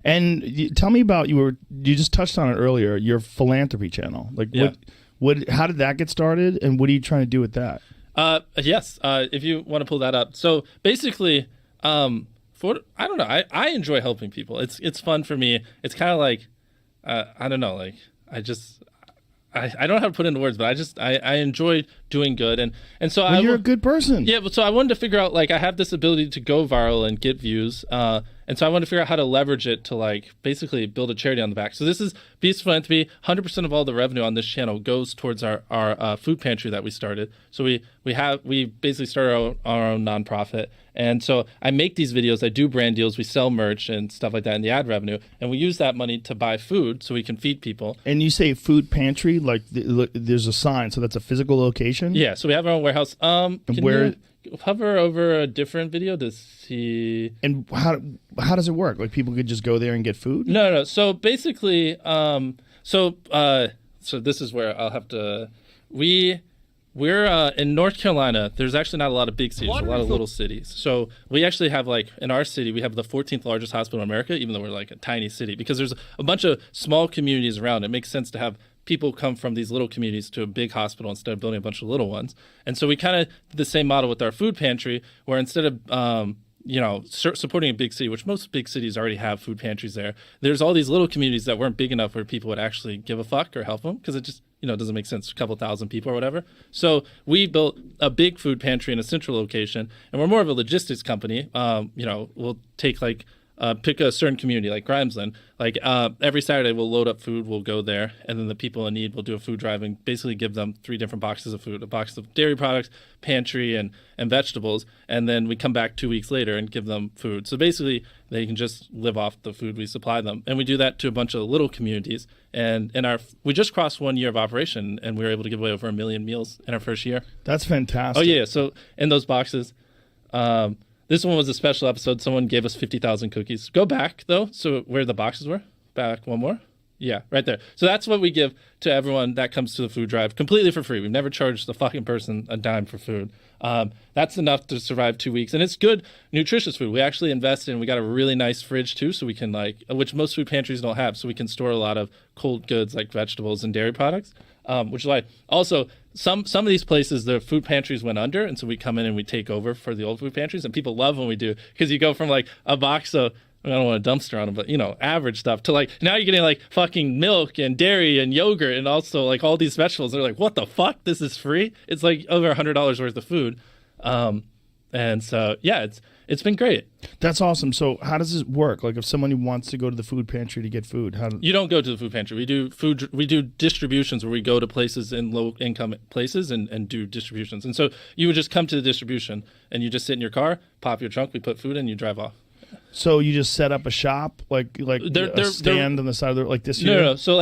And tell me about you just touched on it earlier. Your philanthropy channel, like what? How did that get started, and what are you trying to do with that? Yes. If you want to pull that up. So basically, I don't know. I enjoy helping people. It's fun for me. It's kind of like, I don't know. Like I don't know how to put it into words, but I enjoy doing good, and so you're a good person. Yeah, but so I wanted to figure out, like, I have this ability to go viral and get views, and so I wanted to figure out how to leverage it to, like, basically build a charity on the back. So this is Beast Philanthropy. 100% of all the revenue on this channel goes towards our food pantry that we started. So we basically started our own nonprofit, and so I make these videos. I do brand deals. We sell merch and stuff like that in the ad revenue, and we use that money to buy food so we can feed people. And you say food pantry, like there's a sign, so that's a physical location? Yeah, so we have our own warehouse. Can you hover over a different video to see? And how does it work? Like people could just go there and get food? No. So basically, so this is where I'll have to. We're in North Carolina. There's actually not a lot of big cities, a lot of little cities. So we actually have, like, in our city, we have the 14th largest hospital in America, even though we're like a tiny city, because there's a bunch of small communities around. It makes sense to have people come from these little communities to a big hospital instead of building a bunch of little ones. And so we kind of did the same model with our food pantry, where instead of supporting a big city, which most big cities already have food pantries there, there's all these little communities that weren't big enough where people would actually give a fuck or help them, because it just doesn't make sense, a couple thousand people or whatever. So we built a big food pantry in a central location, and we're more of a logistics company. We'll take pick a certain community like Grimesland. Like every Saturday we'll load up food, we'll go there, and then the people in need, we'll do a food drive and basically give them 3 different boxes of food, a box of dairy products, pantry, and vegetables, and then we come back 2 weeks later and give them food. So basically they can just live off the food we supply them. And we do that to a bunch of little communities. And we just crossed 1 year of operation, and we were able to give away over 1 million meals in our first year. That's fantastic. Oh yeah, so in those boxes, this one was a special episode. Someone gave us 50,000 cookies. Go back, though, so where the boxes were. Back one more. Yeah, right there. So that's what we give to everyone that comes to the food drive, completely for free. We've never charged the fucking person a dime for food. That's enough to survive 2 weeks. And it's good, nutritious food. We actually invested in, we got a really nice fridge, too, so we can, which most food pantries don't have, so we can store a lot of cold goods like vegetables and dairy products, which is why. Also, some of these places, the food pantries went under, and so we come in and we take over for the old food pantries, and people love when we do, because you go from a box of, I don't want a dumpster on them, but average stuff, to now you're getting fucking milk and dairy and yogurt and also all these vegetables. They're like, what the fuck? This is free? It's over $100 worth of food. And so, yeah, it's been great. That's awesome. So how does this work? Like if someone wants to go to the food pantry to get food, you don't go to the food pantry. We do distributions where we go to places in low income places and do distributions. And so you would just come to the distribution and you just sit in your car, pop your trunk, we put food in, you drive off. So you just set up a shop, a stand on the side of the, like this year? No. So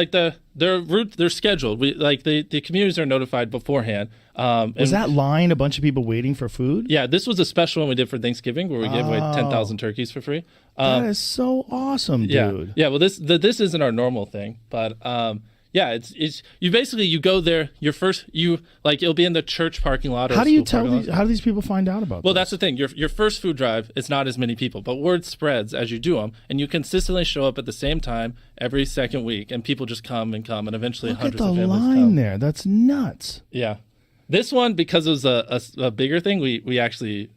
they're scheduled. The communities are notified beforehand. Was that line a bunch of people waiting for food? Yeah, this was a special one we did for Thanksgiving where we gave away 10,000 turkeys for free. That is so awesome, dude. Yeah. Well, this isn't our normal thing, but yeah, it's you basically you go there. It'll be in the church parking lot. Or how do you tell these? How do these people find out about? Well, that's the thing. Your first food drive, it's not as many people, but word spreads as you do them, and you consistently show up at the same time every second week, and people just come, and eventually hundreds of families come. Look at the line there. That's nuts. Yeah. This one, because it was a bigger thing, we actually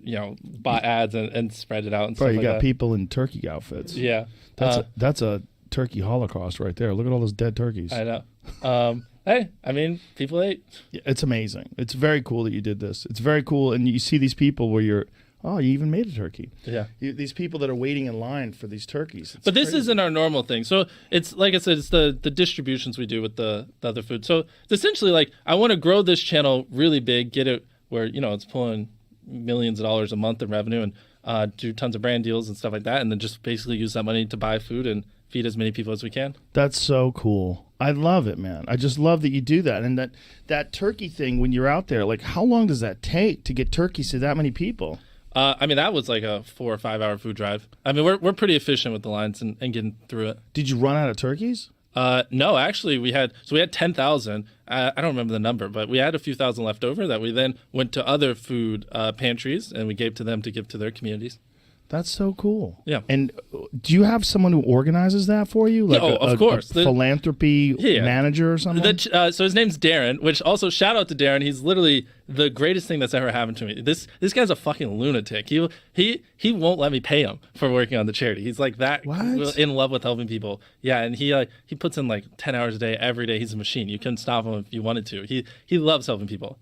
bought ads and spread it out and stuff like that. You got people in turkey outfits. Yeah. That's a turkey holocaust right there. Look at all those dead turkeys. I know. Hey, I mean, people ate. Yeah, it's amazing. It's very cool that you did this. It's very cool, and you see these people where you even made a turkey. Yeah. These people that are waiting in line for these turkeys. But this isn't our normal thing. So it's, like I said, it's the distributions we do with the other food. So it's essentially I want to grow this channel really big, get it where, it's pulling millions of dollars a month in revenue, and do tons of brand deals and stuff like that, and then just basically use that money to buy food and feed as many people as we can. That's so cool. I love it, man. I just love that you do that. And that turkey thing, when you're out there, how long does that take to get turkeys to that many people? That was like a 4 or 5 hour food drive. I mean, we're pretty efficient with the lines and getting through it. Did you run out of turkeys? No, actually we had 10,000. I don't remember the number, but we had a few thousand left over that we then went to other food pantries and we gave to them to give to their communities. That's so cool. Yeah. And do you have someone who organizes that for you? Like of course. A philanthropy manager or something? So his name's Darren, which also shout out to Darren. He's literally the greatest thing that's ever happened to me. This guy's a fucking lunatic. He won't let me pay him for working on the charity. He's like that in love with helping people. Yeah, and he puts in like 10 hours a day every day. He's a machine. You couldn't stop him if you wanted to. He loves helping people.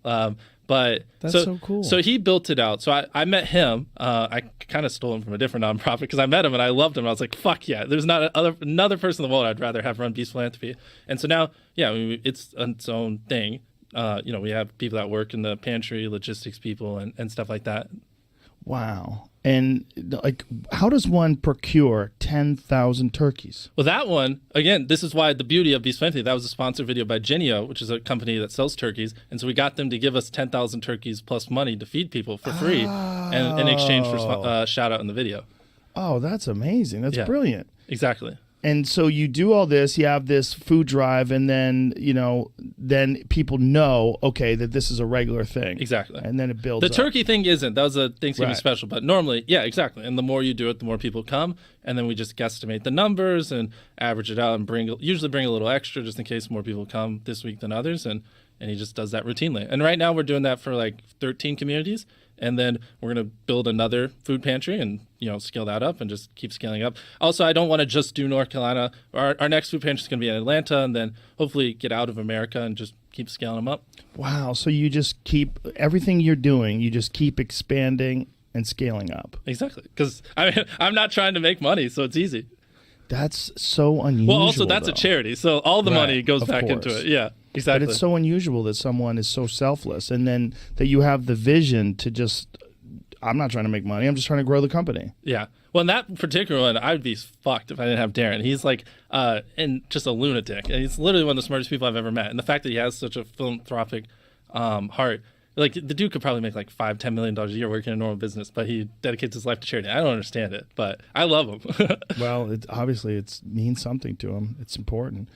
But that's so cool. So he built it out. So I met him. I kind of stole him from a different nonprofit because I met him and I loved him. I was like, fuck yeah, there's not another person in the world I'd rather have run Beast Philanthropy. And so now, yeah, it's its own thing. We have people that work in the pantry, logistics people, and stuff like that. Wow. And like, how does one procure 10,000 turkeys? Well, that one, again, this is why the beauty of Beast Philanthropy, that was a sponsored video by Genio, which is a company that sells turkeys. And so we got them to give us 10,000 turkeys plus money to feed people for free and in exchange for shout out in the video. Oh, that's amazing. That's brilliant. Exactly. And so you do all this, you have this food drive, and then, then people know, okay, that this is a regular thing. Exactly. And then it builds The up. turkey thing isn't. That was a Thanksgiving special. But normally, yeah, exactly. And the more you do it, the more people come. And then we just guesstimate the numbers and average it out and usually bring a little extra just in case more people come this week than others. And he just does that routinely. And right now we're doing that for like 13 communities. And then we're going to build another food pantry and, scale that up and just keep scaling up. Also, I don't want to just do North Carolina. Our next food pantry is going to be in Atlanta and then hopefully get out of America and just keep scaling them up. Wow. So you just keep everything you're doing, you just keep expanding and scaling up. Exactly. Because I'm not trying to make money, so it's easy. That's so unusual. Well, also, that's a charity. So all the money goes back into it. Yeah. Exactly. But it's so unusual that someone is so selfless and then that you have the vision to just, I'm not trying to make money, I'm just trying to grow the company. Yeah. Well, in that particular one, I'd be fucked if I didn't have Darren. He's like, and just a lunatic. And he's literally one of the smartest people I've ever met. And the fact that he has such a philanthropic heart, like the dude could probably make like $5-10 million a year working in a normal business, but he dedicates his life to charity. I don't understand it, but I love him. Well, obviously it means something to him. It's important.